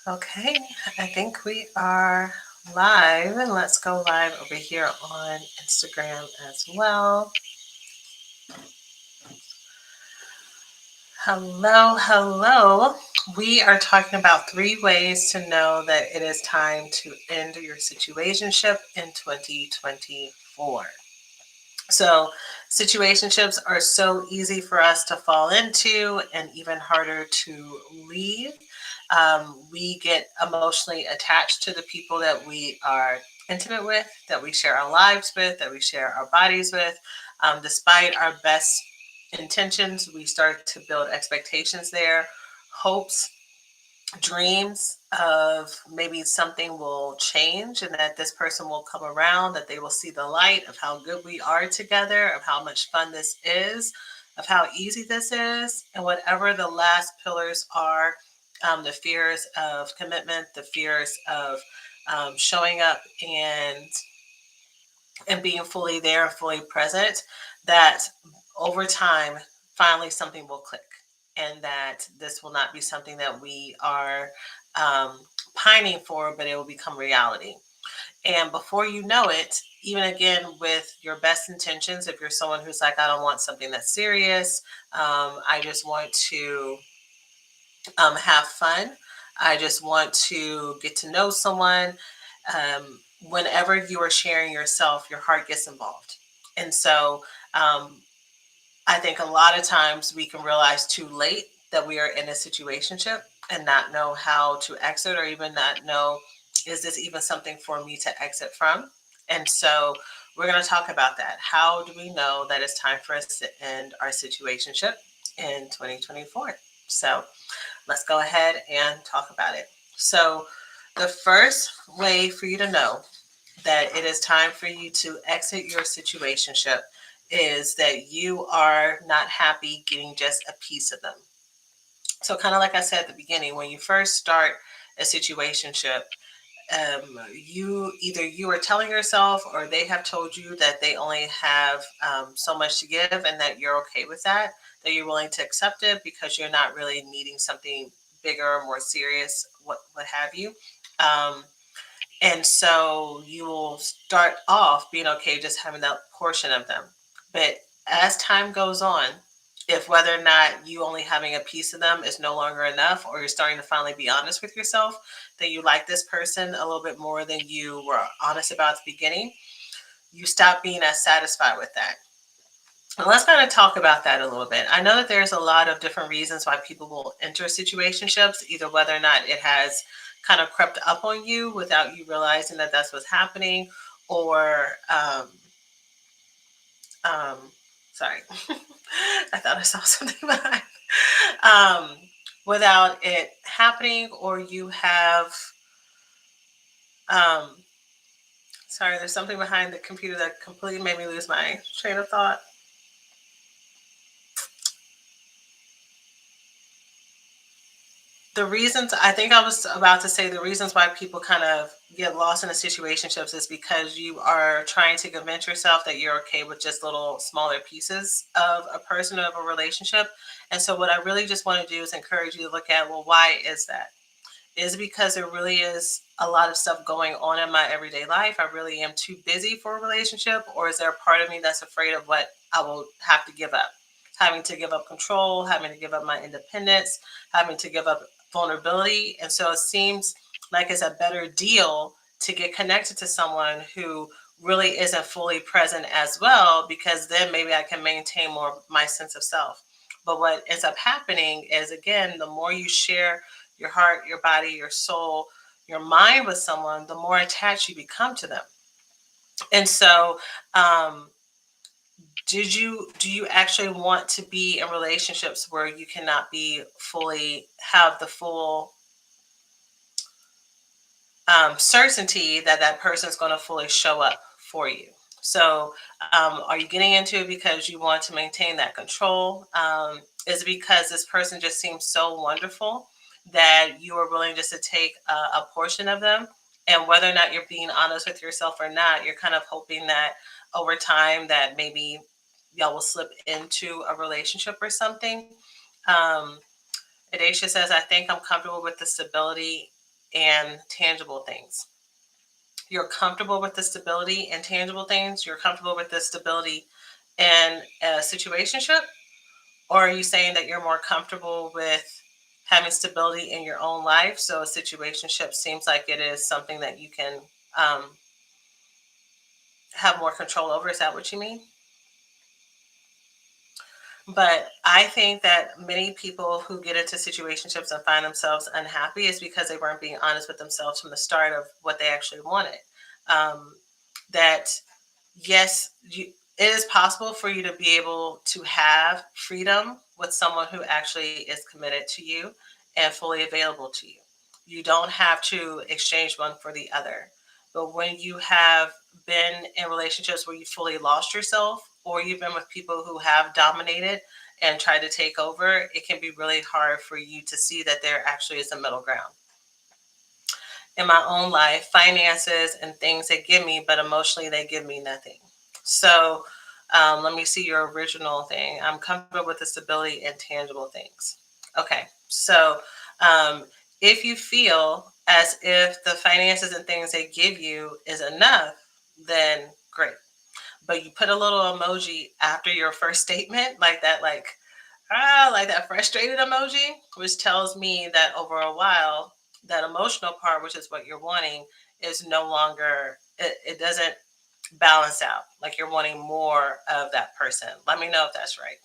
Okay, I think we are live, and let's go live over here on Instagram as well. Hello, hello. We are talking about 3 ways to know that it is time to end your situationship in 2024. So, situationships are so easy for us to fall into and even harder to leave. We get emotionally attached to the people that we are intimate with, that we share our lives with, that we share our bodies with. Despite our best intentions, we start to build expectations there, hopes, dreams of maybe something will change and that this person will come around, that they will see the light of how good we are together, of how much fun this is, of how easy this is, and whatever the last pillars are, the fears of commitment, the fears of showing up and being fully there, fully present, that over time, finally something will click and that this will not be something that we are um, pining for, but it will become reality. And before you know it, even again with your best intentions, if you're someone who's like, I don't want something that's serious, I just want to have fun. I just want to get to know someone. Whenever you are sharing yourself, your heart gets involved. And so um, I think a lot of times we can realize too late that we are in a situationship and not know how to exit or even not know, is this even something for me to exit from? And so we're going to talk about that. How do we know that it's time for us to end our situationship in 2024? So let's go ahead and talk about it. So, the first way for you to know that it is time for you to exit your situationship is that you are not happy getting just a piece of them. So, kind of like I said at the beginning, when you first start a situationship, you are telling yourself or they have told you that they only have so much to give and that you're okay with that you're willing to accept it because you're not really needing something bigger, more serious, what have you. Um, and so you will start off being okay just having that portion of them. But as time goes on, if whether or not you only having a piece of them is no longer enough, or you're starting to finally be honest with yourself that you like this person a little bit more than you were honest about at the beginning, you stop being as satisfied with that. And let's kind of talk about that a little bit. I know that there's a lot of different reasons why people will enter situationships, either whether or not it has kind of crept up on you without you realizing that that's what's happening, or um, sorry, I thought I saw something behind. Um, Without it happening, or you have, um, sorry, there's something behind the computer that completely made me lose my train of thought. The reasons I think I was about to say the reasons why people kind of get lost in the situationships is because you are trying to convince yourself that you're okay with just little smaller pieces of a person, of a relationship. And so what I really just want to do is encourage you to look at, well, why is that? Is it because there really is a lot of stuff going on in my everyday life? I really am too busy for a relationship, or is there a part of me that's afraid of what I will have to give up? Having to give up control, having to give up my independence, having to give up vulnerability. And so it seems like it's a better deal to get connected to someone who really isn't fully present as well, because then maybe I can maintain more of my sense of self. But what ends up happening is, again, the more you share your heart, your body, your soul, your mind with someone, the more attached you become to them. And so, um, do you actually want to be in relationships where you cannot be fully have the full certainty that that person is going to fully show up for you? So, are you getting into it because you want to maintain that control? Is it because this person just seems so wonderful that you are willing just to take a portion of them? And whether or not you're being honest with yourself or not, you're kind of hoping that over time that maybe y'all will slip into a relationship or something. Um, Adacia says, I think I'm comfortable with the stability and tangible things. You're comfortable with the stability and tangible things. You're comfortable with the stability in a situationship, or are you saying that you're more comfortable with having stability in your own life? So a situationship seems like it is something that you can um, have more control over. Is that what you mean? But I think that many people who get into situationships and find themselves unhappy is because they weren't being honest with themselves from the start of what they actually wanted. Um, that yes, it is possible for you to be able to have freedom with someone who actually is committed to you and fully available to you. You don't have to exchange one for the other. But when you have been in relationships where you fully lost yourself, or you've been with people who have dominated and tried to take over, it can be really hard for you to see that there actually is a middle ground. In my own life, finances and things they give me, but emotionally they give me nothing. So let me see your original thing. I'm comfortable with the stability and tangible things. Okay, so um, if you feel as if the finances and things they give you is enough, then great. But you put a little emoji after your first statement, like that, like that frustrated emoji, which tells me that over a while, that emotional part, which is what you're wanting, is no longer, it doesn't balance out. Like you're wanting more of that person. Let me know if that's right.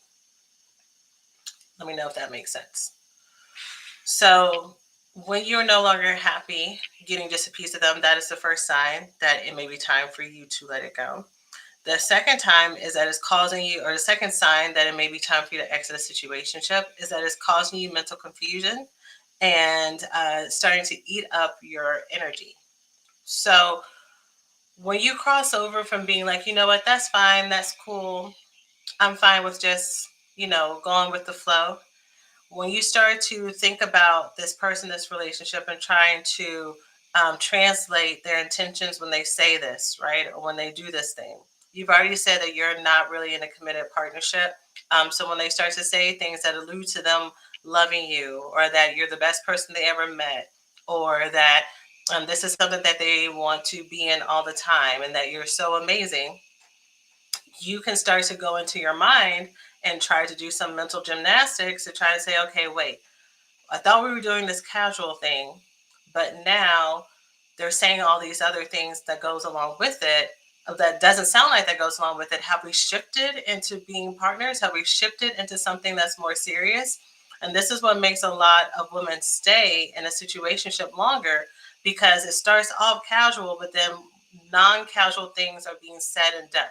Let me know if that makes sense. So when you're no longer happy getting just a piece of them, that is the first sign that it may be time for you to let it go. The second time is that it's causing you, or the second sign that it may be time for you to exit a situationship is that it's causing you mental confusion and starting to eat up your energy. So when you cross over from being like, you know what, that's fine, that's cool, I'm fine with just, going with the flow, when you start to think about this person, this relationship, and trying to translate their intentions when they say this, right, or when they do this thing, you've already said that you're not really in a committed partnership. So when they start to say things that allude to them loving you, or that you're the best person they ever met, or that this is something that they want to be in all the time, and that you're so amazing, you can start to go into your mind and try to do some mental gymnastics to try to say, okay, wait, I thought we were doing this casual thing, but now they're saying all these other things that goes along with it that doesn't sound like that goes along with it. Have we shifted into being partners? Have we shifted into something that's more serious? And this is what makes a lot of women stay in a situationship longer, because it starts off casual, but then non-casual things are being said and done.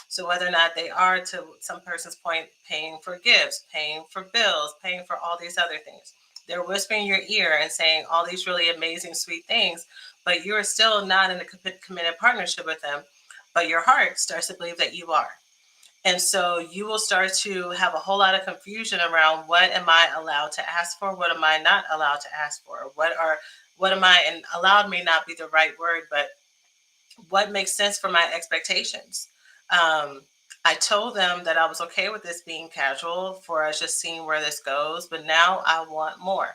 So whether or not they are, to some person's point, paying for gifts, paying for bills, paying for all these other things, they're whispering in your ear and saying all these really amazing, sweet things, but you're still not in a committed partnership with them. But your heart starts to believe that you are. And so you will start to have a whole lot of confusion around, what am I allowed to ask for? What am I not allowed to ask for? What am I, and allowed may not be the right word, but what makes sense for my expectations? Um, I told them that I was okay with this being casual, for us just seeing where this goes, but now I want more.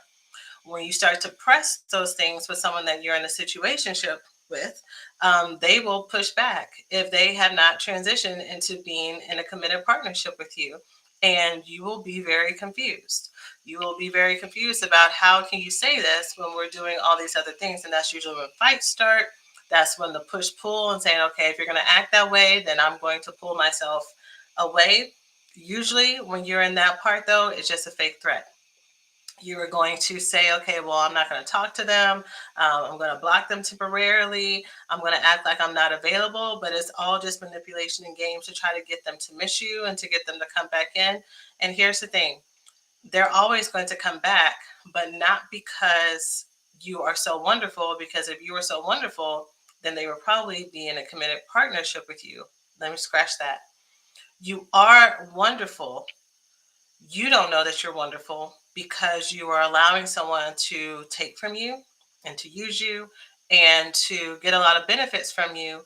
When you start to press those things with someone that you're in a situationship with, they will push back if they have not transitioned into being in a committed partnership with you. And you will be very confused. You will be very confused about, how can you say this when we're doing all these other things? And that's usually when fights start. That's when the push pull and saying, okay, if you're going to act that way, then I'm going to pull myself away. Usually, when you're in that part, though, it's just a fake threat. You are going to say, okay, well, I'm not going to talk to them. I'm going to block them temporarily. I'm going to act like I'm not available, but it's all just manipulation and games to try to get them to miss you and to get them to come back in. And here's the thing, they're always going to come back, but not because you are so wonderful, because if you were so wonderful, then they would probably be in a committed partnership with you. Let me scratch that. You are wonderful. You don't know that you're wonderful because you are allowing someone to take from you and to use you and to get a lot of benefits from you,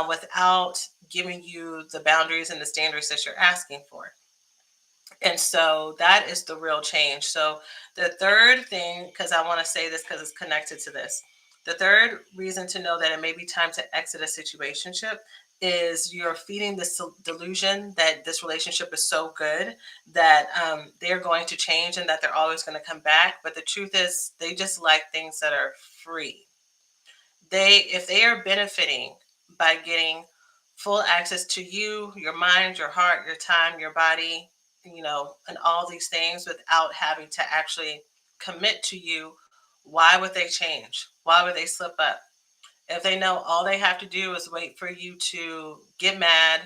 without giving you the boundaries and the standards that you're asking for. And so that is the real change. So the third thing, because I want to say this because it's connected to this, The third reason to know that it may be time to exit a situationship is you're feeding this delusion that this relationship is so good that they're going to change and that they're always going to come back. But the truth is, they just like things that are free. If they are benefiting by getting full access to you, your mind, your heart, your time, your body, and all these things without having to actually commit to you, why would they change? Why would they slip up? If they know all they have to do is wait for you to get mad,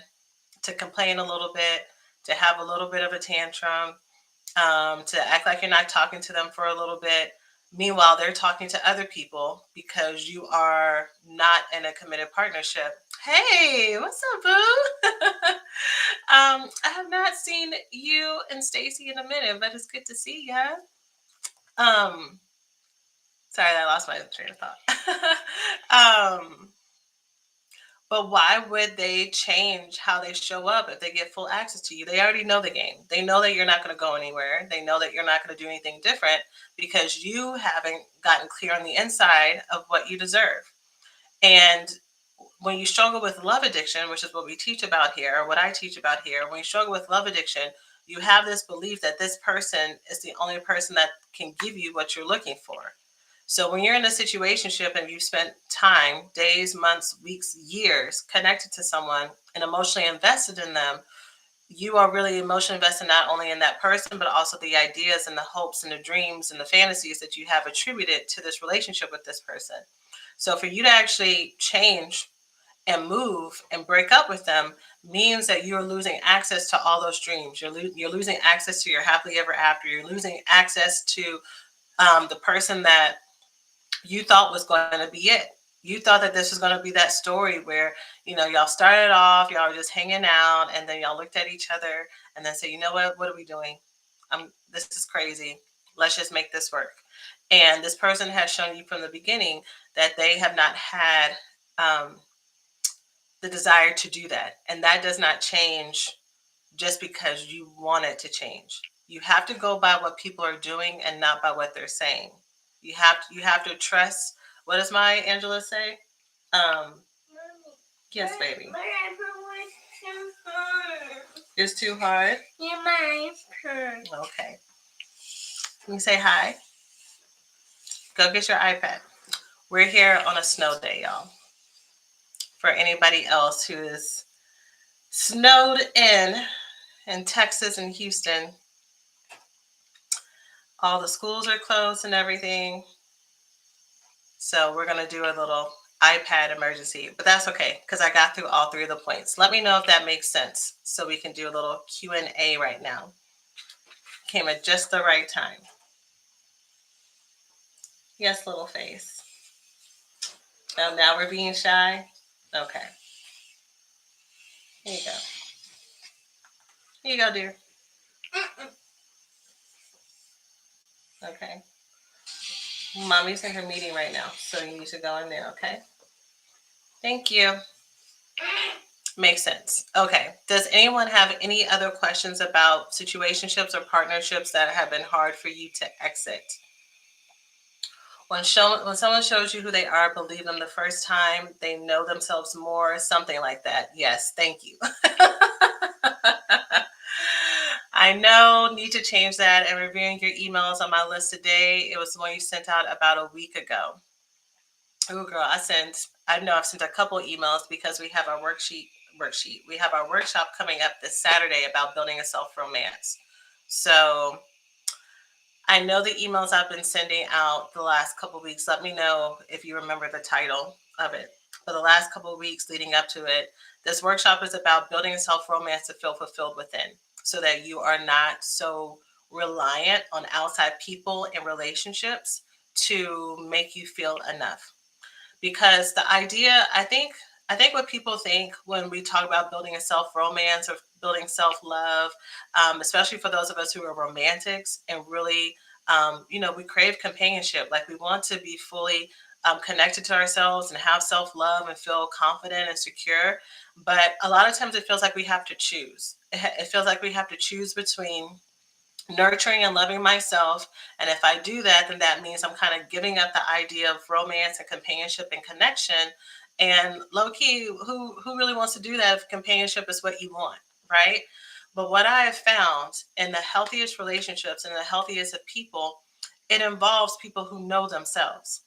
to complain a little bit, to have a little bit of a tantrum, to act like you're not talking to them for a little bit. Meanwhile, they're talking to other people because you are not in a committed partnership. Hey, what's up, boo? I have not seen you and Stacy in a minute, but it's good to see ya. Um, Sorry, I lost my train of thought. But why would they change how they show up if they get full access to you? They already know the game. They know that you're not going to go anywhere. They know that you're not going to do anything different because you haven't gotten clear on the inside of what you deserve. And when you struggle with love addiction, which is what we teach about here, or what I teach about here, when you struggle with love addiction, you have this belief that this person is the only person that can give you what you're looking for. So when you're in a situationship and you've spent time, days, months, weeks, years connected to someone and emotionally invested in them, you are really emotionally invested not only in that person, but also the ideas and the hopes and the dreams and the fantasies that you have attributed to this relationship with this person. So for you to actually change and move and break up with them means that you're losing access to all those dreams. You're losing access to your happily ever after. You're losing access to the person that you thought was going to be it. You thought that this was going to be that story where, y'all started off, y'all were just hanging out, and then y'all looked at each other and then said, you know what are we doing? This is crazy. Let's just make this work. And this person has shown you from the beginning that they have not had the desire to do that. And that does not change just because you want it to change. You have to go by what people are doing and not by what they're saying. You have to trust. What does my Angela say? Um, yes, baby. It's too hard. Yeah, mine's hard. Okay. Can you say hi? Go get your iPad. We're here on a snow day, y'all. For anybody else who is snowed in Texas and Houston, all the schools are closed and everything. So we're going to do a little iPad emergency, but that's okay because I got through all three of the points. Let me know if that makes sense so we can do a little Q&A right now. Came at just the right time. Yes, little face. Oh, now we're being shy? Okay. Here you go. Here you go, dear. Okay. Mommy's in her meeting right now, so you need to go in there, okay? Thank you. Makes sense. Okay. Does anyone have any other questions about situationships or partnerships that have been hard for you to exit? When someone shows you who they are, believe them the first time, they know themselves more, something like that. Yes, thank you. I know, need to change that. And reviewing your emails on my list today, it was the one you sent out about a week ago. Oh, girl, I've sent a couple emails because we have our worksheet. We have our workshop coming up this Saturday about building a self-romance. So I know the emails I've been sending out the last couple of weeks. Let me know if you remember the title of it. For the last couple of weeks leading up to it, this workshop is about building a self-romance to feel fulfilled within so that you are not so reliant on outside people and relationships to make you feel enough. Because the idea, I think what people think when we talk about building a self-romance or building self-love, especially for those of us who are romantics and really, we crave companionship. Like we want to be fully connected to ourselves and have self-love and feel confident and secure. But a lot of times it feels like we have to choose. It feels like we have to choose between nurturing and loving myself. And if I do that, then that means I'm kind of giving up the idea of romance and companionship and connection. And low key, who really wants to do that if companionship is what you want, right? But what I have found in the healthiest relationships and the healthiest of people, it involves people who know themselves.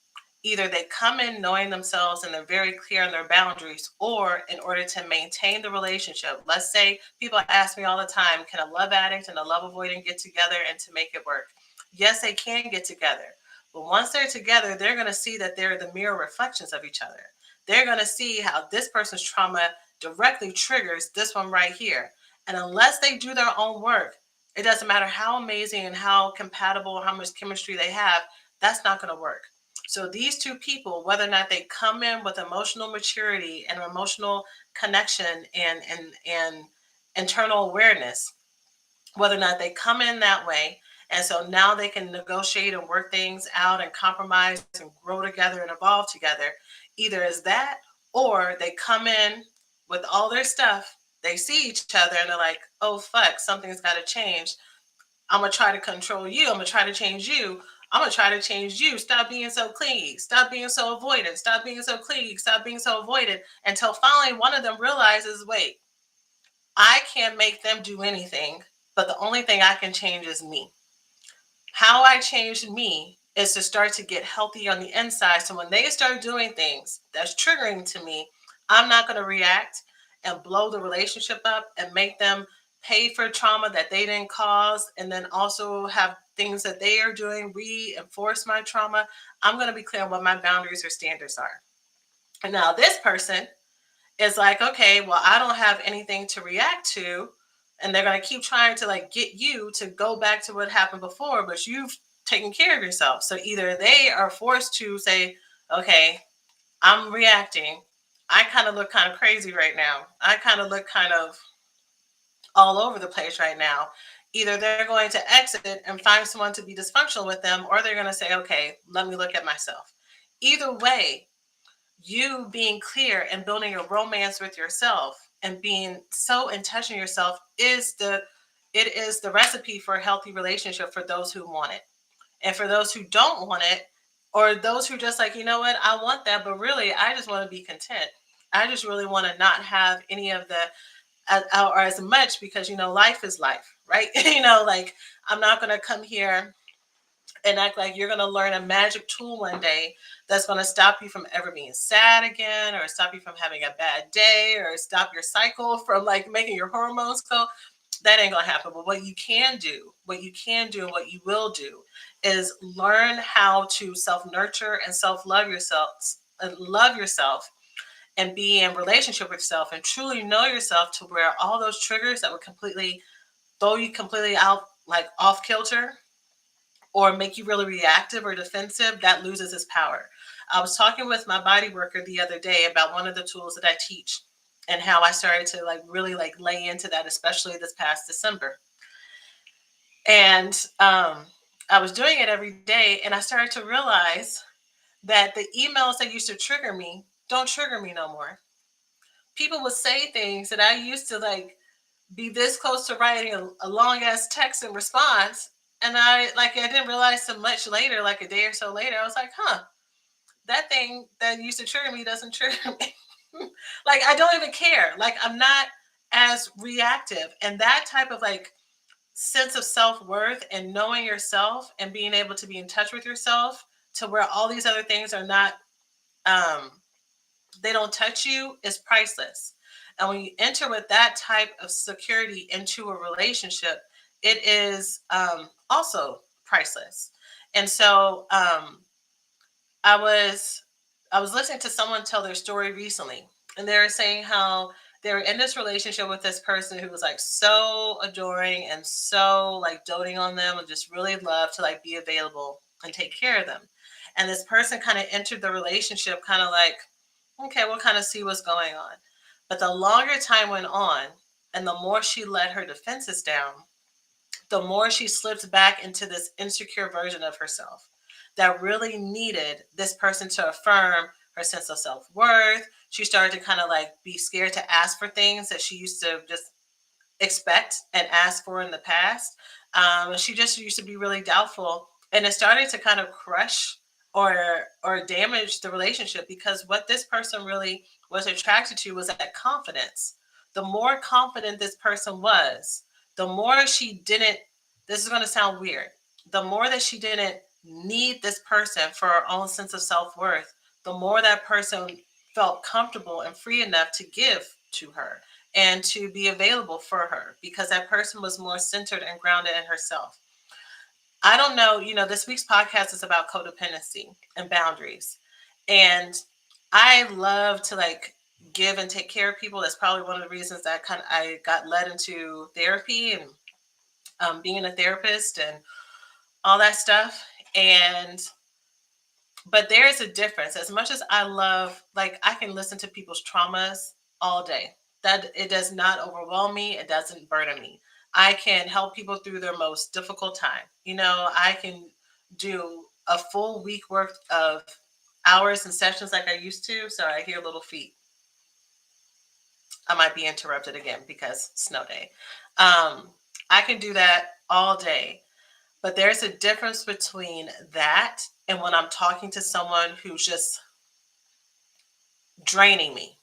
Either they come in knowing themselves and they're very clear on their boundaries, or in order to maintain the relationship, let's say people ask me all the time, can a love addict and a love avoidant get together and to make it work? Yes, they can get together. But once they're together, they're going to see that they're the mirror reflections of each other. They're going to see how this person's trauma directly triggers this one right here. And unless they do their own work, it doesn't matter how amazing and how compatible, how much chemistry they have, that's not going to work. So these two people, whether or not they come in with emotional maturity and emotional connection and internal awareness, whether or not they come in that way, and so now they can negotiate and work things out and compromise and grow together and evolve together. Either as that, or they come in with all their stuff, they see each other and they're like, oh fuck, something's got to change. I'm gonna try to control you. I'm gonna try to change you. I'm gonna try to change you. Stop being so clingy. Stop being so avoidant. Stop being so clingy. Stop being so avoidant. Until finally one of them realizes, wait, I can't make them do anything, but the only thing I can change is me. How I changed me is to start to get healthy on the inside. So when they start doing things that's triggering to me, I'm not going to react and blow the relationship up and make them pay for trauma that they didn't cause, and then also have things that they are doing reinforce my trauma. I'm going to be clear on what my boundaries or standards are. And now this person is like, okay, well, I don't have anything to react to. And they're going to keep trying to like get you to go back to what happened before, but you've taken care of yourself. So either they are forced to say, okay, I'm reacting. I kind of look kind of crazy right now. I kind of look kind of all over the place right now. Either they're going to exit and find someone to be dysfunctional with them, or they're going to say, okay, let me look at myself. Either way, you being clear and building a romance with yourself and being so in touch with yourself is the recipe for a healthy relationship for those who want it. And for those who don't want it, or those who just like, you know what, I want that, but really I just want to be content. I just really want to not have any of the or as much, because life is life, right? Like, I'm not going to come here and act like you're going to learn a magic tool one day that's going to stop you from ever being sad again, or stop you from having a bad day, or stop your cycle from like making your hormones go. That ain't going to happen. But what you can do and what you will do is learn how to self nurture and self love yourself, and love yourself, and be in relationship with yourself and truly know yourself, to where all those triggers that would completely throw you completely out, like off kilter, or make you really reactive or defensive, that loses its power. I was talking with my body worker the other day about one of the tools that I teach, and how I started to like really like lay into that, especially this past December. And I was doing it every day, and I started to realize that the emails that used to trigger me don't trigger me no more. People would say things that I used to like be this close to writing a long ass text in response. And I didn't realize so much later, like a day or so later, I was like, huh, that thing that used to trigger me doesn't trigger me. Like, I don't even care. Like, I'm not as reactive. And that type of like sense of self-worth and knowing yourself and being able to be in touch with yourself, to where all these other things are not um they don't touch you, is priceless. And when you enter with that type of security into a relationship, it is also priceless. And so I was I was listening to someone tell their story recently, and they were saying how they were in this relationship with this person who was like so adoring and so like doting on them, and just really loved to like be available and take care of them. And this person kind of entered the relationship kind of like, okay, we'll kind of see what's going on. But the longer time went on, and the more she let her defenses down, the more she slipped back into this insecure version of herself that really needed this person to affirm her sense of self worth. She started to kind of like be scared to ask for things that she used to just expect and ask for in the past. She just used to be really doubtful, and it started to kind of crush or damage the relationship, because what this person really was attracted to was that confidence. The more confident this person was, the more she didn't. This is going to sound weird. The more that she didn't need this person for her own sense of self worth, the more that person felt comfortable and free enough to give to her and to be available for her, because that person was more centered and grounded in herself. I don't know, this week's podcast is about codependency and boundaries. And I love to like give and take care of people. That's probably one of the reasons that I got led into therapy and being a therapist and all that stuff. And but there is a difference. As much as I love, like, I can listen to people's traumas all day. That it does not overwhelm me. It doesn't burden me. I can help people through their most difficult time. I can do a full week worth of hours and sessions like I used to. So I hear little feet. I might be interrupted again because snow day. I can do that all day. But there's a difference between that and when I'm talking to someone who's just draining me.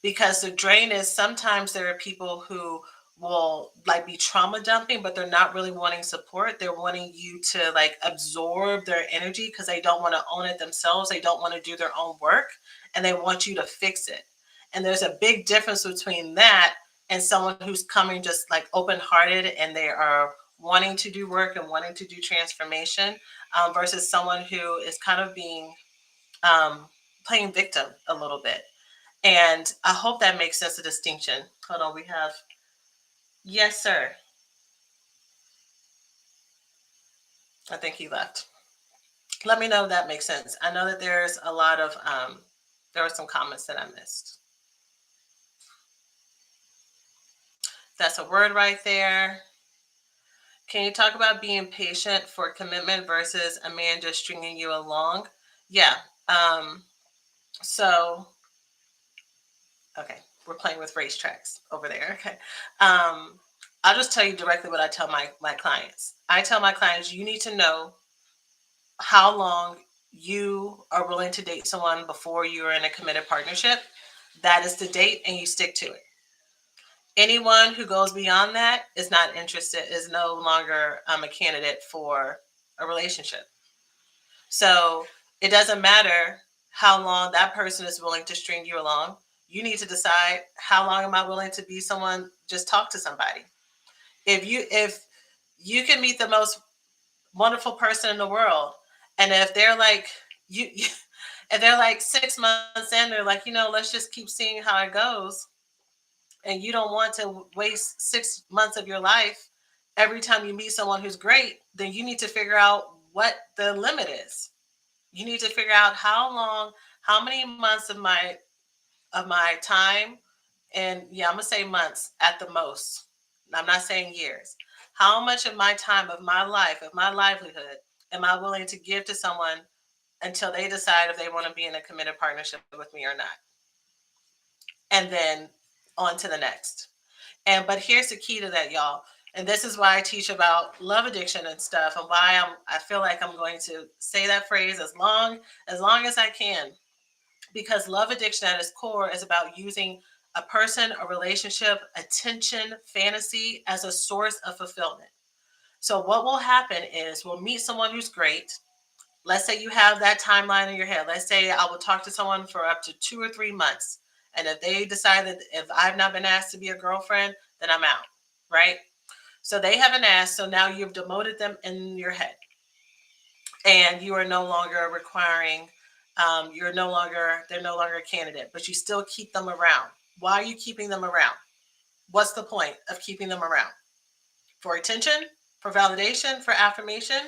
Because the drain is, sometimes there are people who will like be trauma dumping, but they're not really wanting support. They're wanting you to like absorb their energy because they don't want to own it themselves. They don't want to do their own work, and they want you to fix it. And there's a big difference between that and someone who's coming just like open hearted, and they are wanting to do work and wanting to do transformation, versus someone who is kind of being um, playing victim a little bit. And I hope that makes sense, a distinction. Hold on, we have, yes, sir. I think he left. Let me know if that makes sense. I know that there's a lot of, there were some comments that I missed. That's a word right there. Can you talk about being patient for commitment versus a man just stringing you along? Yeah. Um, so, okay, we're playing with racetracks over there. Okay. I'll just tell you directly what I tell my clients. I tell my clients, you need to know how long you are willing to date someone before you're in a committed partnership. That is the date, and you stick to it. Anyone who goes beyond that is not interested, is no longer a candidate for a relationship. So it doesn't matter how long that person is willing to string you along. You need to decide, how long am I willing to be someone, just talk to somebody. If you can meet the most wonderful person in the world, and if they're like you, if they're like 6 months in, they're like, let's just keep seeing how it goes, and you don't want to waste 6 months of your life every time you meet someone who's great, then you need to figure out what the limit is. You need to figure out how long, how many months of my time, and yeah, I'm gonna say months at the most. I'm not saying years. How much of my time, of my life, of my livelihood, am I willing to give to someone until they decide if they want to be in a committed partnership with me or not? And then on to the next. But here's the key to that, y'all. And this is why I teach about love addiction and stuff, and why I feel like I'm going to say that phrase as long as I can, because love addiction at its core is about using a person, a relationship, attention, fantasy as a source of fulfillment. So what will happen is we'll meet someone who's great. Let's say you have that timeline in your head. Let's say I will talk to someone for up to 2 or 3 months. And if they decide that if I've not been asked to be a girlfriend, then I'm out, right? So they haven't asked. So now you've demoted them in your head. And you are no longer requiring, they're no longer a candidate, but you still keep them around. Why are you keeping them around? What's the point of keeping them around? For attention, for validation, for affirmation?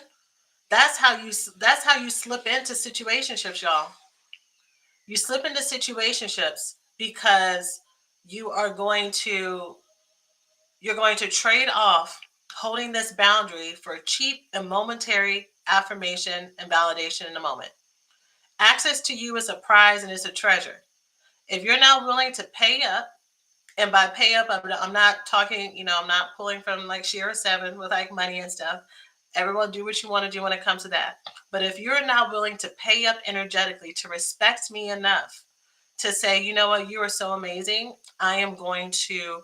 That's how you slip into situationships, y'all. You slip into situationships because you are going to you're going to trade off holding this boundary for cheap and momentary affirmation and validation in a moment. Access to you is a prize and it's a treasure. If you're not willing to pay up And by pay up, I'm not talking, I'm not pulling from like Share 7 with like money and stuff. Everyone do what you want to do when it comes to that. But if you're not willing to pay up energetically to respect me enough to say, you know what, you are so amazing, I am going to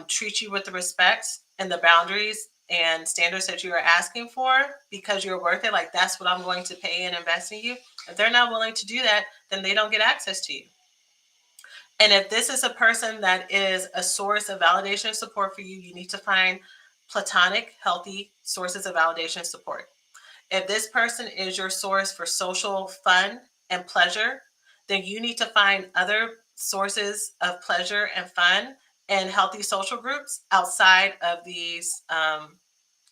treat you with the respect and the boundaries and standards that you are asking for because you're worth it. Like that's what I'm going to pay and invest in you. If they're not willing to do that, then they don't get access to you. And if this is a person that is a source of validation and support for you, you need to find platonic, healthy sources of validation and support. If this person is your source for social fun and pleasure, then you need to find other sources of pleasure and fun and healthy social groups outside of these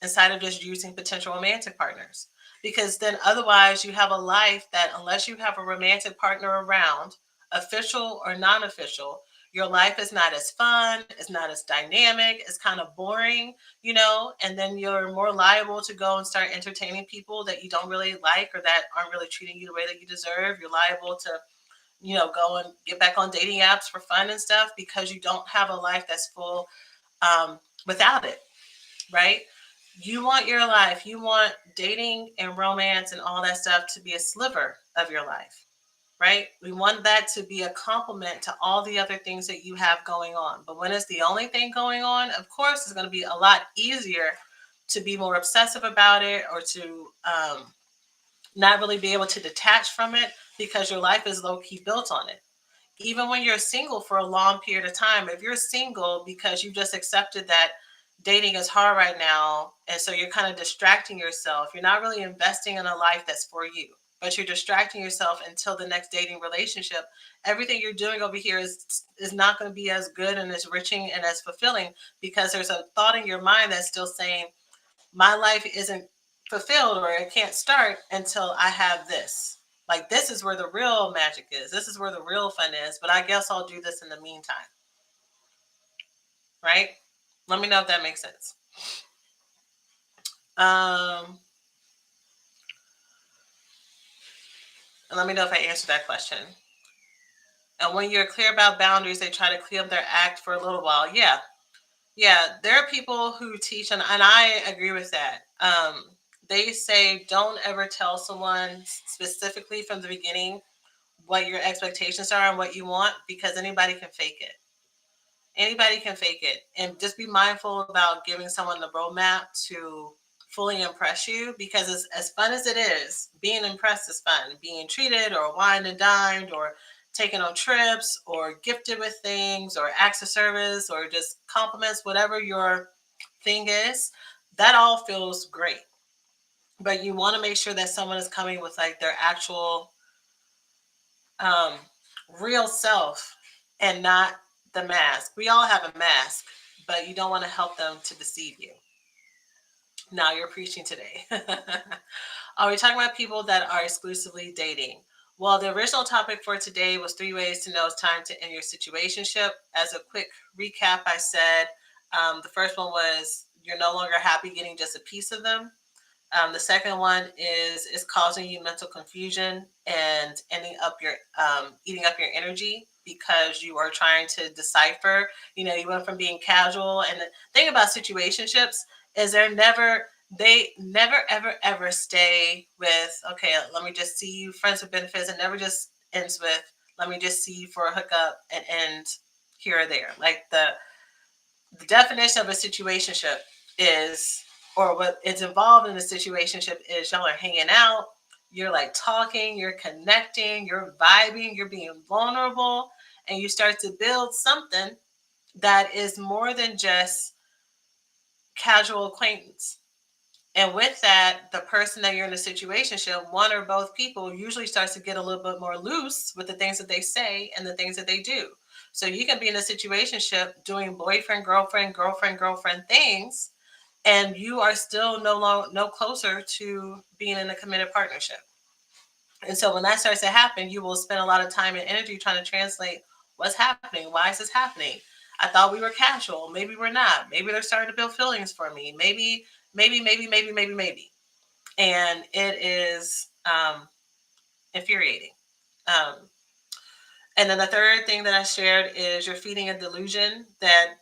instead of just using potential romantic partners. Because then otherwise you have a life that unless you have a romantic partner around, official or non-official, your life is not as fun, it's not as dynamic, it's kind of boring, and then you're more liable to go and start entertaining people that you don't really like or that aren't really treating you the way that you deserve. You're liable to, go and get back on dating apps for fun and stuff because you don't have a life that's full without it, right? You want your life, you want dating and romance and all that stuff to be a sliver of your life, right? We want that to be a complement to all the other things that you have going on. But when it's the only thing going on, of course, it's going to be a lot easier to be more obsessive about it or to not really be able to detach from it because your life is low key built on it. Even when you're single for a long period of time, if you're single because you just accepted that dating is hard right now, and so you're kind of distracting yourself, you're not really investing in a life that's for you, but you're distracting yourself until the next dating relationship. Everything you're doing over here is not going to be as good and as enriching and as fulfilling because there's a thought in your mind that's still saying, my life isn't fulfilled or it can't start until I have this. Like, this is where the real magic is. This is where the real fun is. But I guess I'll do this in the meantime. Right? Let me know if that makes sense. And let me know if I answered that question. And when you're clear about boundaries, they try to clean up their act for a little while. Yeah. Yeah. There are people who teach, and I agree with that. They say don't ever tell someone specifically from the beginning what your expectations are and what you want because anybody can fake it. Anybody can fake it. And just be mindful about giving someone the roadmap to fully impress you because as fun as it is, being impressed is fun. Being treated or wined and dined or taken on trips or gifted with things or acts of service or just compliments, whatever your thing is, that all feels great. But you want to make sure that someone is coming with like their actual um, real self and not the mask. We all have a mask, but you don't want to help them to deceive you. Now you're preaching today. Are we talking about people that are exclusively dating? Well, the original topic for today was 3 ways to know it's time to end your situationship. As a quick recap, I said the first one was you're no longer happy getting just a piece of them. The second one is causing you mental confusion and ending up your eating up your energy because you are trying to decipher. You went from being casual, and the thing about situationships is they never ever ever stay with, okay, let me just see you friends with benefits, and never just ends with let me just see you for a hookup and end here or there. Like the definition of a situationship is, or what is involved in a situationship is y'all are hanging out, you're like talking, you're connecting, you're vibing, you're being vulnerable, and you start to build something that is more than just casual acquaintance. And with that, the person that you're in a situationship, one or both people, usually starts to get a little bit more loose with the things that they say and the things that they do. So you can be in a situationship doing boyfriend, girlfriend, girlfriend, girlfriend things, and you are still no closer to being in a committed partnership. And so when that starts to happen, you will spend a lot of time and energy trying to translate what's happening. Why is this happening? I thought we were casual. Maybe we're not. Maybe they're starting to build feelings for me. Maybe. And it is infuriating. Um, And then the third thing that I shared is you're feeding a delusion that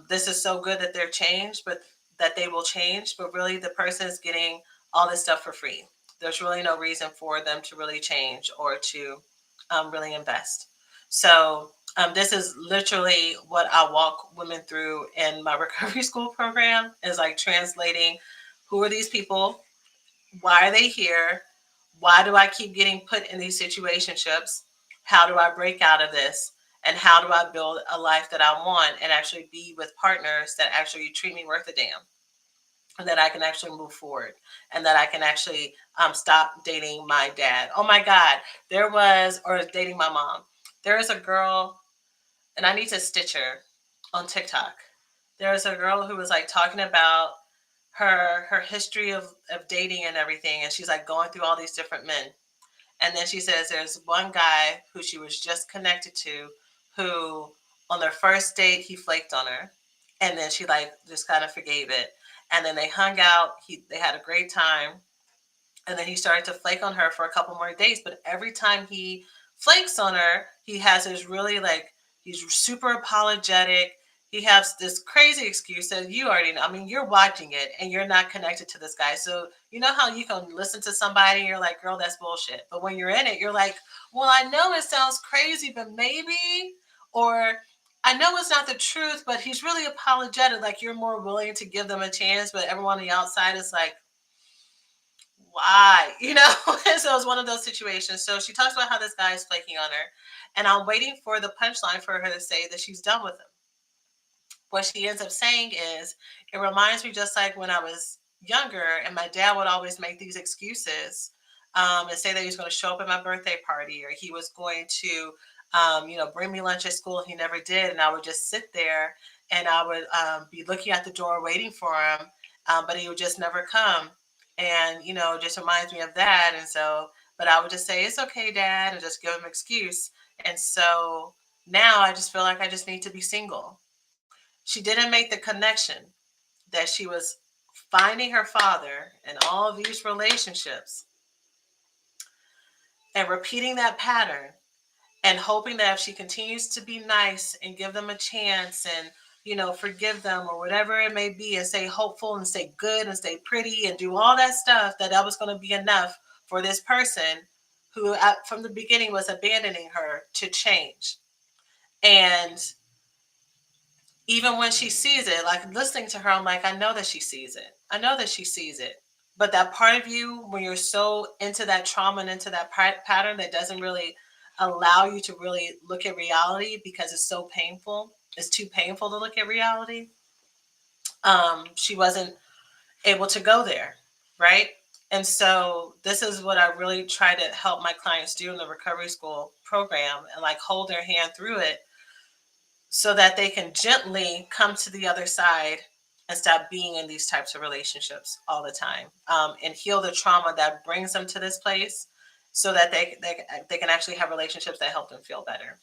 this is so good that they're changed, but that they will change. But really, the person is getting all this stuff for free. There's really no reason for them to really change or to really invest. So, this is literally what I walk women through in my recovery school program is like translating who are these people? Why are they here? Why do I keep getting put in these situationships? How do I break out of this? And how do I build a life that I want and actually be with partners that actually treat me worth a damn? And that I can actually move forward and that I can actually stop dating my dad. Oh my God, or dating my mom. There is a girl, and I need to stitch her on TikTok. There was a girl who was like talking about her history of dating and everything, and she's like going through all these different men. And then she says there's one guy who she was just connected to who on their first date he flaked on her, and then she like just kind of forgave it, and then they hung out, they had a great time, and then he started to flake on her for a couple more days. But every time he flakes on her, he has his really like, he's super apologetic. He has this crazy excuse that you already know. I mean, you're watching it and you're not connected to this guy. So, you know how you can listen to somebody and you're like, girl, that's bullshit. But when you're in it, you're like, well, I know it sounds crazy, but maybe, or I know it's not the truth, but he's really apologetic. Like you're more willing to give them a chance, but everyone on the outside is like, why? And so it was one of those situations. So she talks about how this guy is flaking on her, and I'm waiting for the punchline for her to say that she's done with him. What she ends up saying is, it reminds me just like when I was younger, and my dad would always make these excuses and say that he was going to show up at my birthday party or he was going to, bring me lunch at school. He never did, and I would just sit there and I would be looking at the door waiting for him, but he would just never come. And it just reminds me of that. And so, but I would just say it's okay, Dad, and just give him an excuse. And so now I just feel like I just need to be single. She didn't make the connection that she was finding her father in all of these relationships and repeating that pattern and hoping that if she continues to be nice and give them a chance and forgive them or whatever it may be and stay hopeful and stay good and stay pretty and do all that stuff, that was going to be enough for this person who from the beginning was abandoning her to change. And even when she sees it, like listening to her, I'm like, I know that she sees it. I know that she sees it. But that part of you, when you're so into that trauma and into that pattern that doesn't really allow you to really look at reality because it's so painful, it's too painful to look at reality. She wasn't able to go there, right? And so this is what I really try to help my clients do in the recovery school program and like hold their hand through it so that they can gently come to the other side and stop being in these types of relationships all the time, and heal the trauma that brings them to this place so that they can actually have relationships that help them feel better.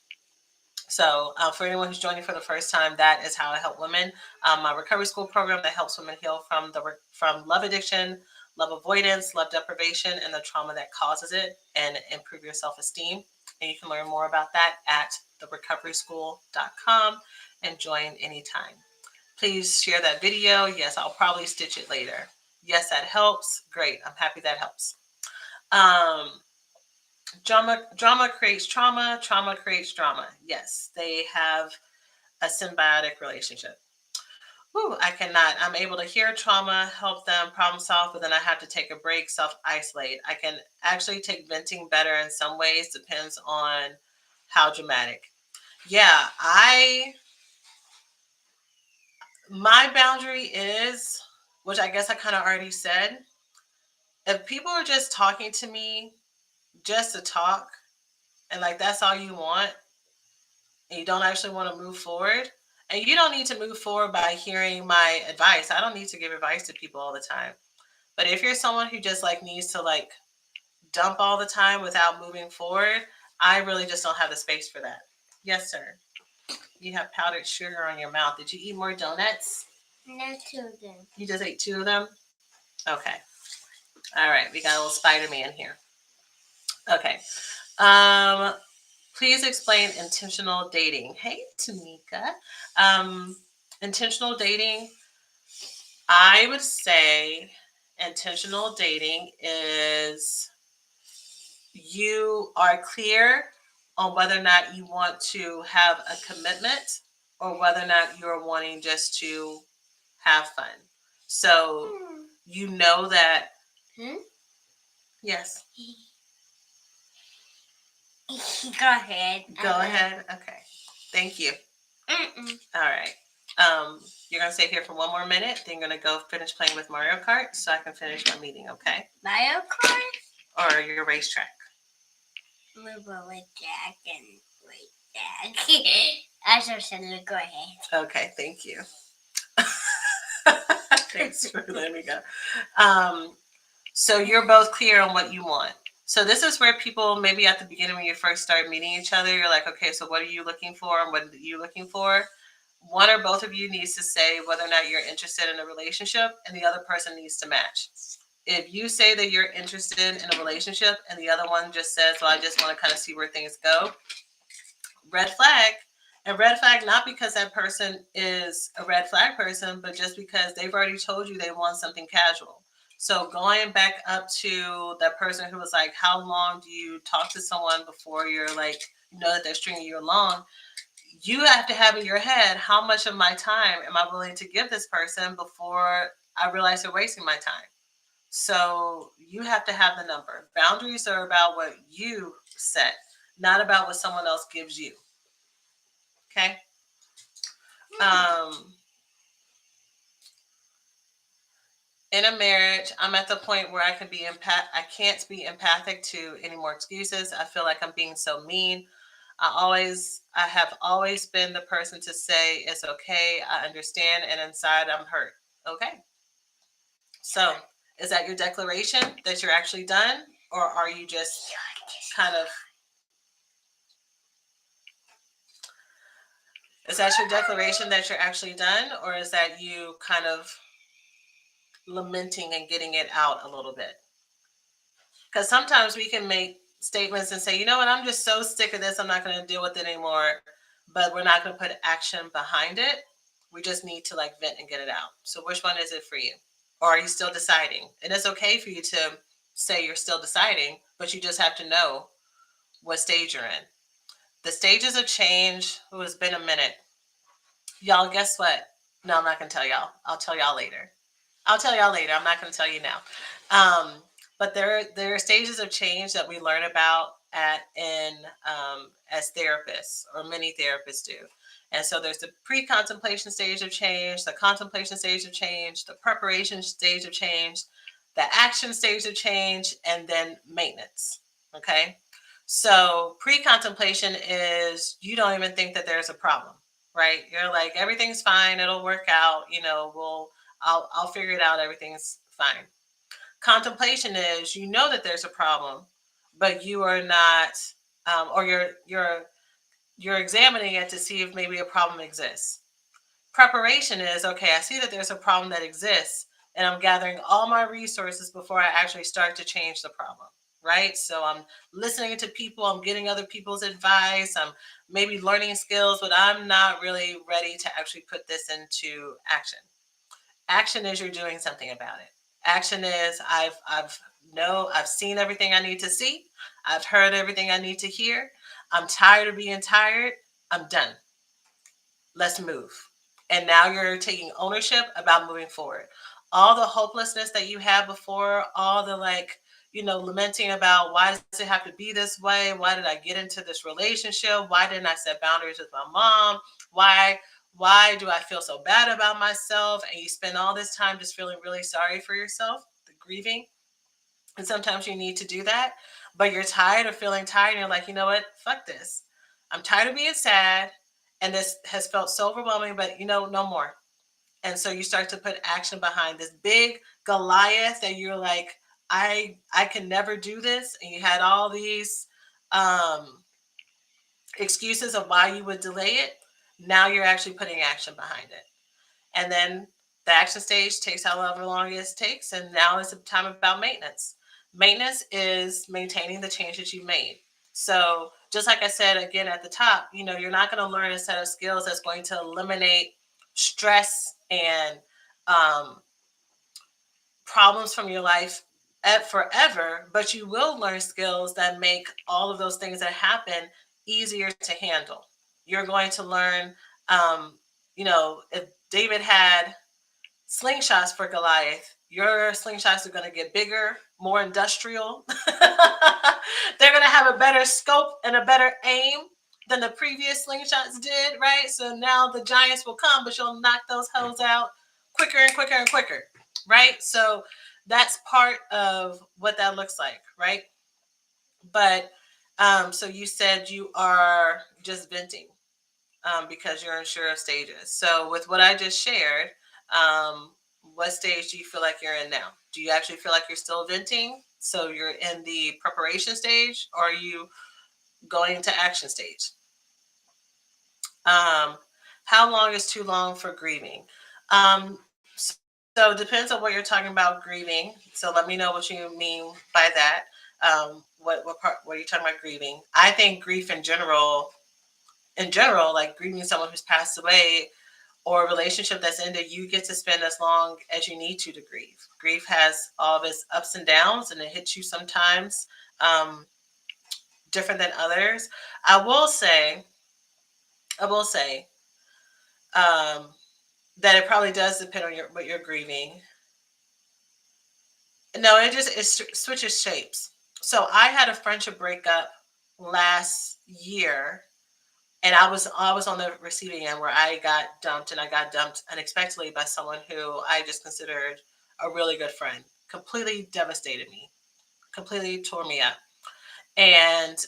So for anyone who's joining for the first time, that is how I help women. My recovery school program that helps women heal from love addiction, love avoidance, love deprivation, and the trauma that causes it, and improve your self-esteem. And you can learn more about that at therecoveryschool.com and join anytime. Please share that video. Yes, I'll probably stitch it later. Yes, that helps. Great. I'm happy that helps. Drama creates trauma. Trauma creates drama. Yes, they have a symbiotic relationship. Ooh, I cannot. I'm able to hear trauma, help them problem solve, but then I have to take a break, self isolate. I can actually take venting better in some ways, depends on how dramatic. Yeah, my boundary is, which I guess I kind of already said, if people are just talking to me just to talk, and like that's all you want, and you don't actually want to move forward, and you don't need to move forward by hearing my advice. I don't need to give advice to people all the time. But if you're someone who just like needs to like dump all the time without moving forward, I really just don't have the space for that. Yes, sir. You have powdered sugar on your mouth. Did you eat more donuts? No, two of them. You just ate 2 of them? Okay. All right. We got a little Spider-Man here. Okay. Um, Please explain intentional dating. Hey, Tamika. Um, Intentional dating, I would say intentional dating is you are clear on whether or not you want to have a commitment or whether or not you're wanting just to have fun. So you know that. Hmm? Yes. Go ahead. Go ahead. Okay. Thank you. All right. You're gonna stay here for one more minute. Then you're gonna go finish playing with Mario Kart so I can finish my meeting. Okay. Mario Kart or your racetrack. We'll go with Jack and wait, Jack. I just said, go ahead. Okay. Thank you. Thanks for letting me go. So you're both clear on what you want. So this is where people maybe at the beginning when you first start meeting each other, you're like, okay, so what are you looking for and what are you looking for? One or both of you needs to say whether or not you're interested in a relationship and the other person needs to match. If you say that you're interested in a relationship and the other one just says, well, I just want to kind of see where things go, red flag. And red flag, not because that person is a red flag person, but just because they've already told you they want something casual. So going back up to that person who was like, how long do you talk to someone before you're like, you know that they're stringing you along? You have to have in your head, how much of my time am I willing to give this person before I realize they're wasting my time? So you have to have the number. Boundaries are about what you set, not about what someone else gives you. Okay. Um, in a marriage, I'm at the point where I can't be empathic to any more excuses. I feel like I'm being so mean. I have always been the person to say it's okay. I understand, and inside I'm hurt. Okay. So, is that your declaration that you're actually done, or are you just kind of? Is that your declaration that you're actually done, or is that you kind of lamenting and getting it out a little bit? Because sometimes we can make statements and say, you know what, I'm just so sick of this, I'm not going to deal with it anymore. But we're not going to put action behind it. We just need to like vent and get it out. So, which one is it for you? Or are you still deciding? And it's okay for you to say you're still deciding, but you just have to know what stage you're in. The stages of change, who has been a minute. Y'all, guess what? No, I'm not going to tell y'all. I'll tell y'all later. I'll tell y'all later. I'm not going to tell you now. But there are stages of change that we learn about as therapists, or many therapists do. And so there's the pre-contemplation stage of change, the contemplation stage of change, the preparation stage of change, the action stage of change, and then maintenance. Okay. So pre-contemplation is you don't even think that there's a problem, right? You're like, everything's fine, it'll work out, I'll figure it out, everything's fine. Contemplation is you know that there's a problem, but you are not, or you're examining it to see if maybe a problem exists. Preparation is, okay, I see that there's a problem that exists, and I'm gathering all my resources before I actually start to change the problem. Right? So I'm listening to people, I'm getting other people's advice, I'm maybe learning skills, but I'm not really ready to actually put this into action. Action is you're doing something about it. Action is I've seen everything I need to see. I've heard everything I need to hear. I'm tired of being tired. I'm done. Let's move. And now you're taking ownership about moving forward. All the hopelessness that you had before, all the lamenting about why does it have to be this way? Why did I get into this relationship? Why didn't I set boundaries with my mom? Why do I feel so bad about myself? And you spend all this time just feeling really sorry for yourself, the grieving. And sometimes you need to do that, but you're tired of feeling tired. And you're like, you know what? Fuck this. I'm tired of being sad. And this has felt so overwhelming, but no more. And so you start to put action behind this big Goliath that you're like, I can never do this. And you had all these um, excuses of why you would delay it. Now you're actually putting action behind it. And then the action stage takes however long it takes. And now it's a time about maintenance. Maintenance is maintaining the change that you've made. So just like I said again at the top, you're not going to learn a set of skills that's going to eliminate stress and um, problems from your life forever, but you will learn skills that make all of those things that happen easier to handle. You're going to learn, if David had slingshots for Goliath, your slingshots are going to get bigger, more industrial. They're going to have a better scope and a better aim than the previous slingshots did, right? So now the giants will come, but you'll knock those hoes out quicker and quicker and quicker, right? So that's part of what that looks like, right? But so you said you are just venting because you're unsure of stages. So with what I just shared, um, what stage do you feel like you're in now? Do you actually feel like you're still venting? So you're in the preparation stage, or are you going into action stage? Um, how long is too long for grieving? So it depends on what you're talking about grieving. So let me know what you mean by that. What part? What are you talking about grieving? I think grief in general, like grieving someone who's passed away or a relationship that's ended, you get to spend as long as you need to grieve. Grief has all of its ups and downs, and it hits you sometimes um, different than others. I will say, I will say um, that it probably does depend on what you're grieving. No, it switches shapes. So I had a friendship breakup last year, and I was on the receiving end where I got dumped, and I got dumped unexpectedly by someone who I just considered a really good friend. Completely devastated me, completely tore me up, and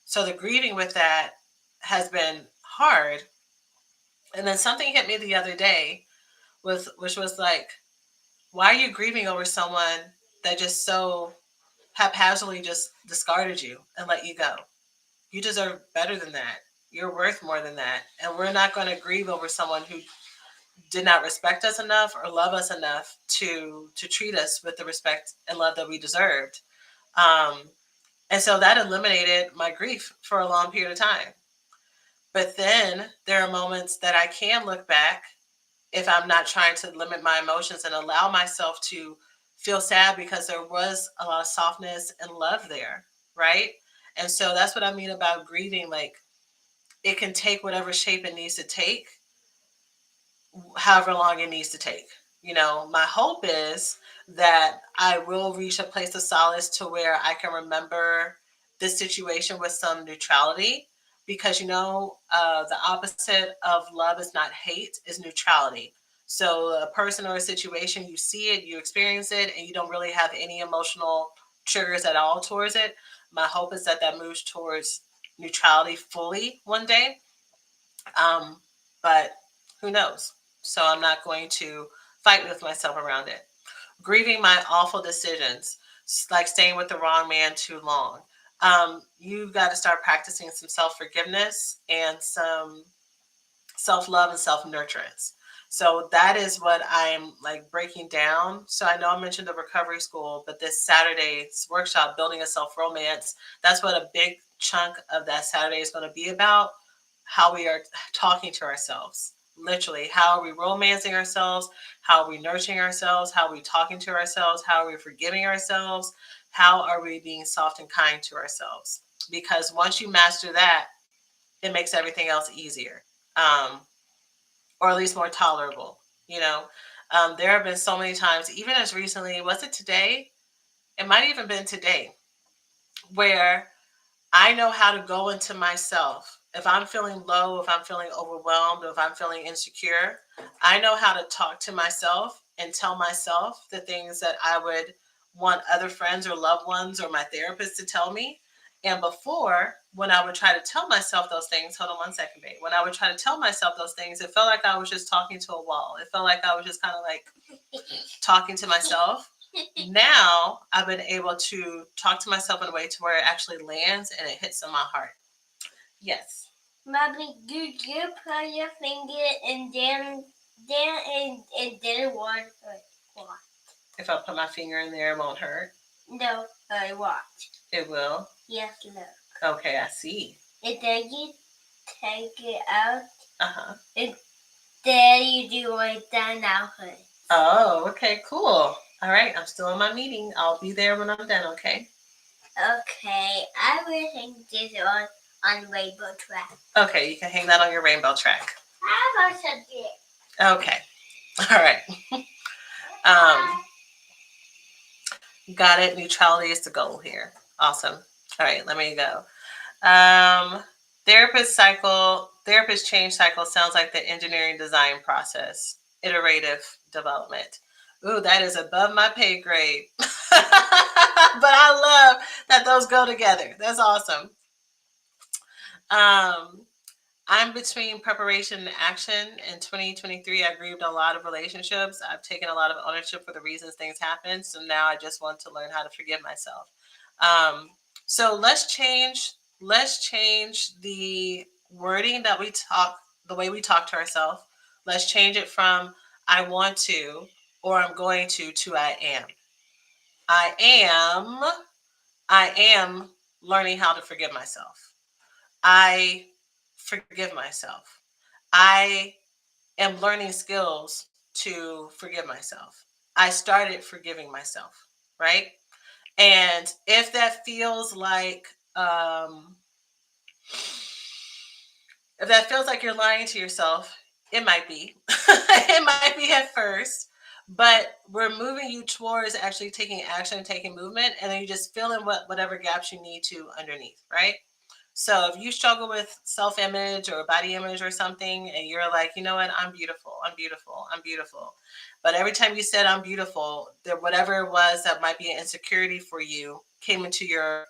so the grieving with that has been hard. And then something hit me the other day, which was like, why are you grieving over someone that just so haphazardly just discarded you and let you go? You deserve better than that. You're worth more than that. And we're not going to grieve over someone who did not respect us enough or love us enough to treat us with the respect and love that we deserved. Um, and so that eliminated my grief for a long period of time. But then there are moments that I can look back, if I'm not trying to limit my emotions and allow myself to feel sad, because there was a lot of softness and love there, right? And so that's what I mean about grieving. Like, it can take whatever shape it needs to take, however long it needs to take. My hope is that I will reach a place of solace to where I can remember this situation with some neutrality, because the opposite of love is not hate, is neutrality. So a person or a situation, you see it, you experience it, and you don't really have any emotional triggers at all towards it. My hope is that that moves towards neutrality fully one day. um, but who knows? So I'm not going to fight with myself around it. Grieving my awful decisions, like staying with the wrong man too long. You've got to start practicing some self forgiveness and some self love and self nurturance. So that is what I'm like breaking down. So I know I mentioned the recovery school, but this Saturday's workshop, Building a Self Romance, that's what a big chunk of that Saturday is going to be about. How we are talking to ourselves. Literally, how are we romancing ourselves? How are we nurturing ourselves? How are we talking to ourselves? How are we forgiving ourselves? How are we being soft and kind to ourselves? Because once you master that, it makes everything else easier. Um, or at least more tolerable. You know, there have been so many times, even as recently, was it today? It might even been today, where I know how to go into myself. If I'm feeling low, if I'm feeling overwhelmed, or if I'm feeling insecure, I know how to talk to myself and tell myself the things that I would want other friends or loved ones or my therapist to tell me. And before, when I would try to tell myself those things, hold on one second, babe. When I would try to tell myself those things, it felt like I was just talking to a wall. It felt like I was just kind of like talking to myself. Now I've been able to talk to myself in a way to where it actually lands and it hits in my heart. Yes. Mommy, do you put your finger and then it didn't want what? If I put my finger in there, it won't hurt. No, I watch. It will. Yes, look. Okay, I see. And then you take it out, Uh-huh. and then you do like that now. Oh, okay, cool. All right, I'm still in my meeting. I'll be there when I'm done, okay? Okay, I will hang this on rainbow track. Okay, you can hang that on your rainbow track. How about something? Okay. All right. Um, got it. Neutrality is the goal here. Awesome. All right, let me go. Um, therapist change cycle sounds like the engineering design process, iterative development. Ooh, that is above my pay grade. But I love that those go together. That's awesome. Um, I'm between preparation and action. In 2023, I grieved a lot of relationships. I've taken a lot of ownership for the reasons things happen. So now I just want to learn how to forgive myself. Um, so let's change the wording that we talk, the way we talk to ourselves. Let's change it from I want to or I'm going to I am. I am I am learning how to forgive myself. I forgive myself. I am learning skills to forgive myself. I started forgiving myself, right? And if that feels like if that feels like you're lying to yourself, it might be. It might be at first, but we're moving you towards actually taking action, taking movement, and then you just fill in whatever gaps you need to underneath, right? So if you struggle with self-image or body image or something, and you're like, you know what, I'm beautiful, I'm beautiful, I'm beautiful. But every time you said I'm beautiful, there whatever it was that might be an insecurity for you came into your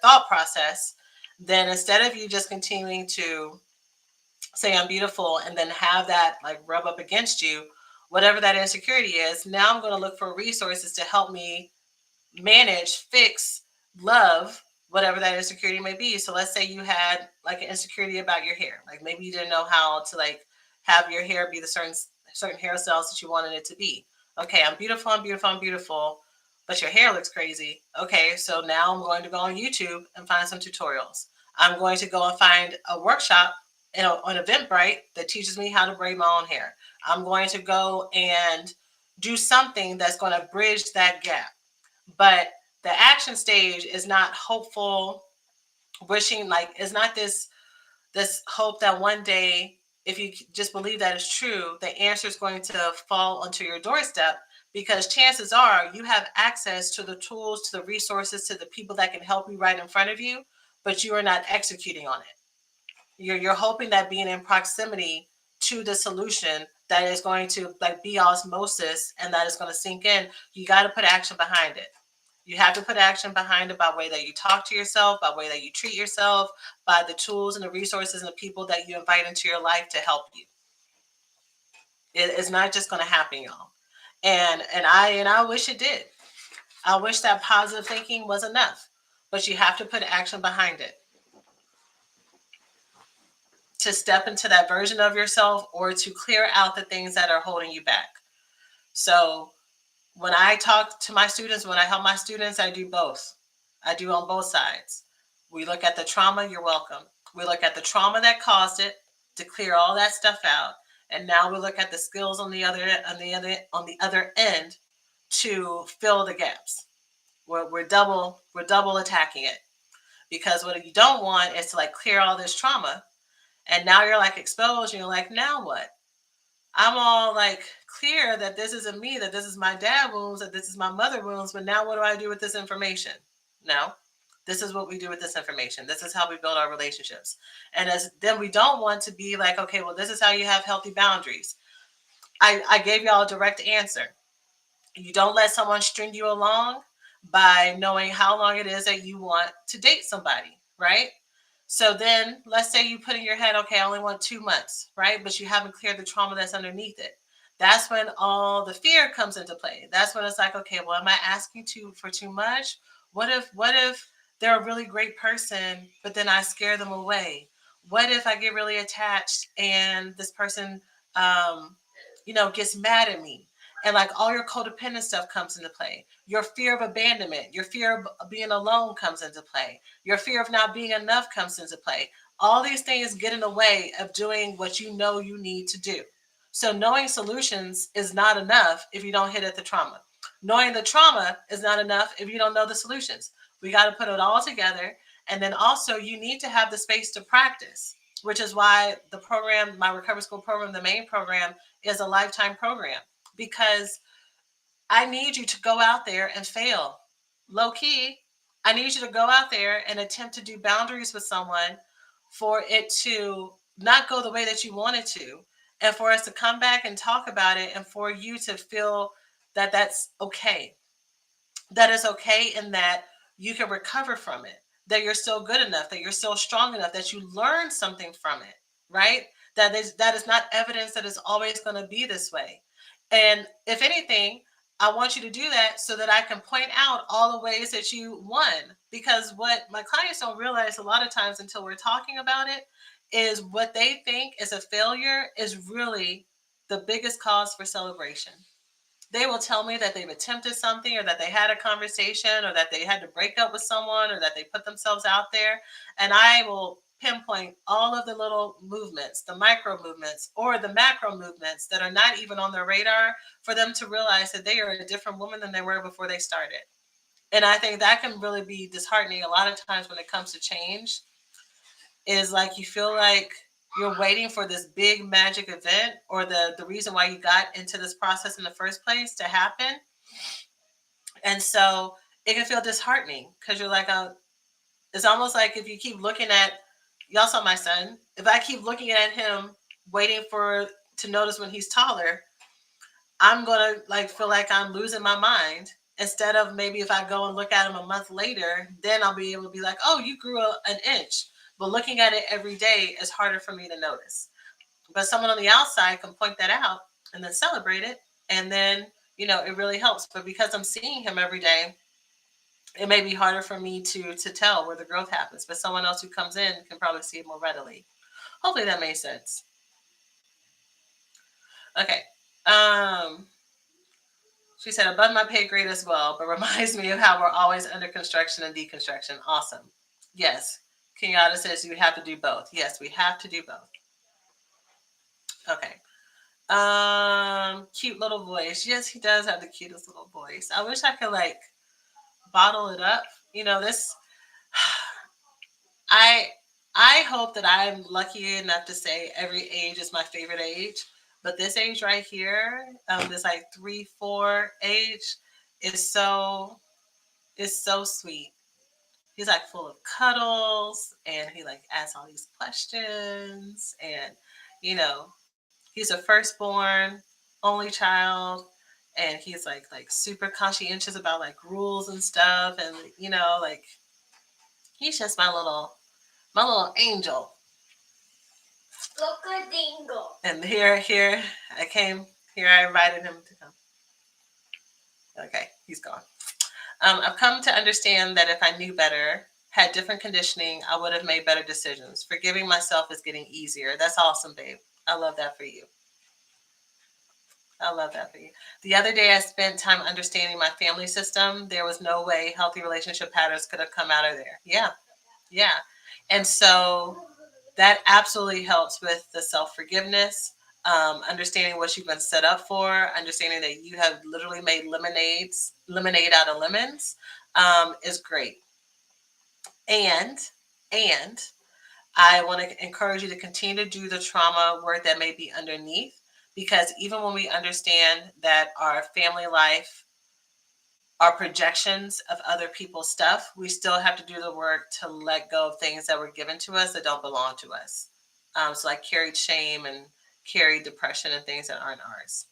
thought process, then instead of you just continuing to say I'm beautiful and then have that like rub up against you, whatever that insecurity is, now I'm going to look for resources to help me manage, fix, love whatever that insecurity may be. So let's say you had like an insecurity about your hair. Like maybe you didn't know how to like have your hair be the certain hairstyles that you wanted it to be. Okay, I'm beautiful, I'm beautiful, I'm beautiful, but your hair looks crazy. Okay, so now I'm going to go on YouTube and find some tutorials. I'm going to go and find a workshop on Eventbrite that teaches me how to braid my own hair. I'm going to go and do something that's going to bridge that gap. But the action stage is not hopeful, wishing like it's not this hope that one day, if you just believe that is true, the answer is going to fall onto your doorstep, because chances are you have access to the tools, to the resources, to the people that can help you right in front of you, but you are not executing on it. You're hoping that being in proximity to the solution that is going to like be osmosis and that is going to sink in, you got to put action behind it. You have to put action behind it by way that you talk to yourself, by way that you treat yourself, by the tools and the resources and the people that you invite into your life to help you. It's not just going to happen, y'all. And I wish it did. I wish that positive thinking was enough, but you have to put action behind it to step into that version of yourself or to clear out the things that are holding you back. So when I talk to my students, when I help my students, I do both. I do on both sides. We look at the trauma, you're welcome. We look at the trauma that caused it to clear all that stuff out. And now we look at the skills on the other end to fill the gaps. We're double attacking it, because what you don't want is to like clear all this trauma, and now you're like exposed and you're like, now what? I'm all like clear that this isn't me, that this is my dad wounds, that this is my mother wounds, but now what do I do with this information? No. This is what we do with this information. This is how we build our relationships. And as then we don't want to be like, okay, well, this is how you have healthy boundaries. I gave y'all a direct answer. You don't let someone string you along by knowing how long it is that you want to date somebody, right? So then let's say you put in your head, okay, I only want 2 months, right? But you haven't cleared the trauma that's underneath it. That's when all the fear comes into play. That's when it's like, okay, well, am I asking for too much? What if they're a really great person, but then I scare them away? What if I get really attached and this person, gets mad at me? And like all your codependent stuff comes into play. Your fear of abandonment, your fear of being alone comes into play. Your fear of not being enough comes into play. All these things get in the way of doing what you know you need to do. So knowing solutions is not enough if you don't hit at the trauma. Knowing the trauma is not enough if you don't know the solutions. We got to put it all together. And then also you need to have the space to practice, which is why the program, my recovery school program, the main program, is a lifetime program, because I need you to go out there and fail. Low key, I need you to go out there and attempt to do boundaries with someone for it to not go the way that you want it to, and for us to come back and talk about it, and for you to feel that that's okay. That is okay, and that you can recover from it, that you're still good enough, that you're still strong enough, that you learn something from it, right? That is not evidence that it's always going to be this way. And if anything, I want you to do that so that I can point out all the ways that you won. Because what my clients don't realize a lot of times until we're talking about it is what they think is a failure is really the biggest cause for celebration. They will tell me that they've attempted something, or that they had a conversation, or that they had to break up with someone, or that they put themselves out there. And I will pinpoint all of the little movements, the micro movements or the macro movements that are not even on their radar, for them to realize that they are a different woman than they were before they started. And I think that can really be disheartening a lot of times when it comes to change, is like you feel like you're waiting for this big magic event, or the reason why you got into this process in the first place to happen. And so it can feel disheartening because you're like, it's almost like if you keep looking at, y'all saw my son, if I keep looking at him waiting for to notice when he's taller, I'm gonna like feel like I'm losing my mind. Instead of maybe if I go and look at him a month later, then I'll be able to be like, oh, you grew an inch. But looking at it every day is harder for me to notice. But someone on the outside can point that out and then celebrate it. And then, it really helps. But because I'm seeing him every day, it may be harder for me to tell where the growth happens. But someone else who comes in can probably see it more readily. Hopefully that made sense. Okay. Um, She said, above my pay grade as well, but reminds me of how we're always under construction and deconstruction. Awesome. Yes. Kenyatta says you have to do both. Yes, we have to do both. Okay. Cute little voice. Yes, he does have the cutest little voice. I wish I could like bottle it up. This I I hope that I'm lucky enough to say every age is my favorite age. But this age right here, this like 3, 4 age, is so is so sweet. He's like full of cuddles, and he like asks all these questions, and you know he's a firstborn, only child, and he's like super conscientious about like rules and stuff, and like he's just my little angel. Look a dingle. And here I came. Here I invited him to come. Okay, he's gone. I've come to understand that if I knew better, had different conditioning, I would have made better decisions. Forgiving myself is getting easier. That's awesome, babe. I love that for you. I love that for you. The other day, I spent time understanding my family system. There was no way healthy relationship patterns could have come out of there. Yeah, yeah. And so that absolutely helps with the self forgiveness, understanding what you've been set up for, understanding that you have literally made lemonade out of lemons, is great. And and I want to encourage you to continue to do the trauma work that may be underneath, because even when we understand that our family life are projections of other people's stuff, we still have to do the work to let go of things that were given to us that don't belong to us. So like carried shame and carried depression and things that aren't ours.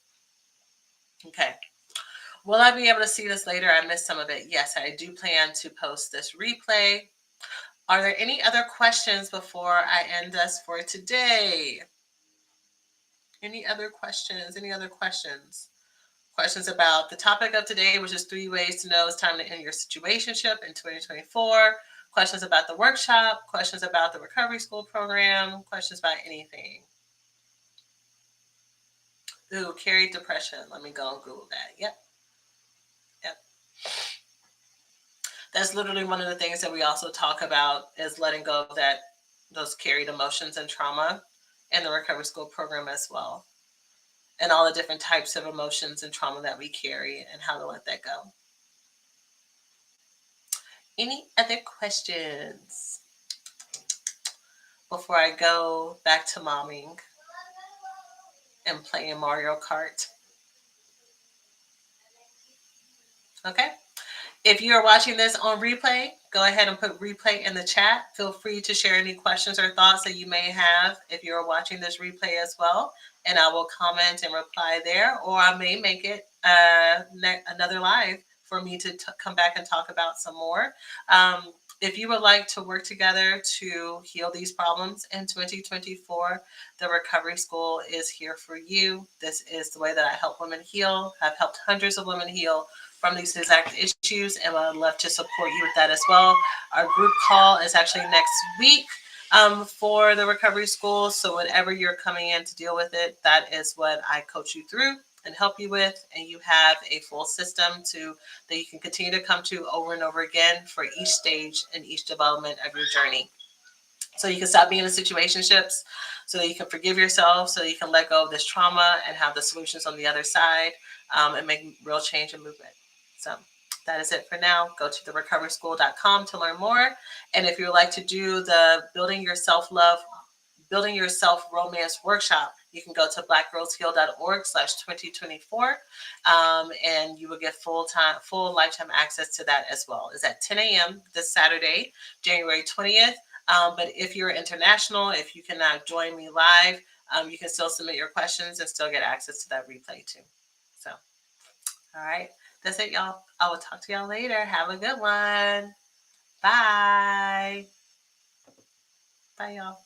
Okay. Will I be able to see this later? I missed some of it. Yes, I do plan to post this replay. Are there any other questions before I end us for today? Any other questions? Any other questions? Questions about the topic of today, which is 3 ways to know it's time to end your situationship in 2024. Questions about the workshop. Questions about the recovery school program. Questions about anything. Ooh, carry depression. Let me go and Google that. Yep, yep. That's literally one of the things that we also talk about is letting go of that those carried emotions and trauma in the recovery school program as well. And all the different types of emotions and trauma that we carry and how to let that go. Any other questions before I go back to momming and playing Mario Kart? Okay. If you are watching this on replay, go ahead and put replay in the chat. Feel free to share any questions or thoughts that you may have if you're watching this replay as well. And I will comment and reply there, or I may make it another live for me to come back and talk about some more. If you would like to work together to heal these problems in 2024, the Recovery School is here for you. This is the way that I help women heal. I've helped hundreds of women heal from these exact issues, and I'd love to support you with that as well. Our group call is actually next week for the Recovery School. So whatever you're coming in to deal with it, that is what I coach you through and help you with, and you have a full system that you can continue to come to over and over again for each stage and each development of your journey. So you can stop being in situationships, so that you can forgive yourself, so that you can let go of this trauma and have the solutions on the other side, and make real change and movement. So that is it for now. Go to therecoveryschool.com to learn more. And if you would like to do the building your self romance workshop, you can go to blackgirlsheal.org/2024, and you will get full lifetime access to that as well. It's at 10 a.m. this Saturday, January 20th. But if you're international, if you cannot join me live, you can still submit your questions and still get access to that replay too. So, all right, that's it, y'all. I will talk to y'all later. Have a good one. Bye. Bye, y'all.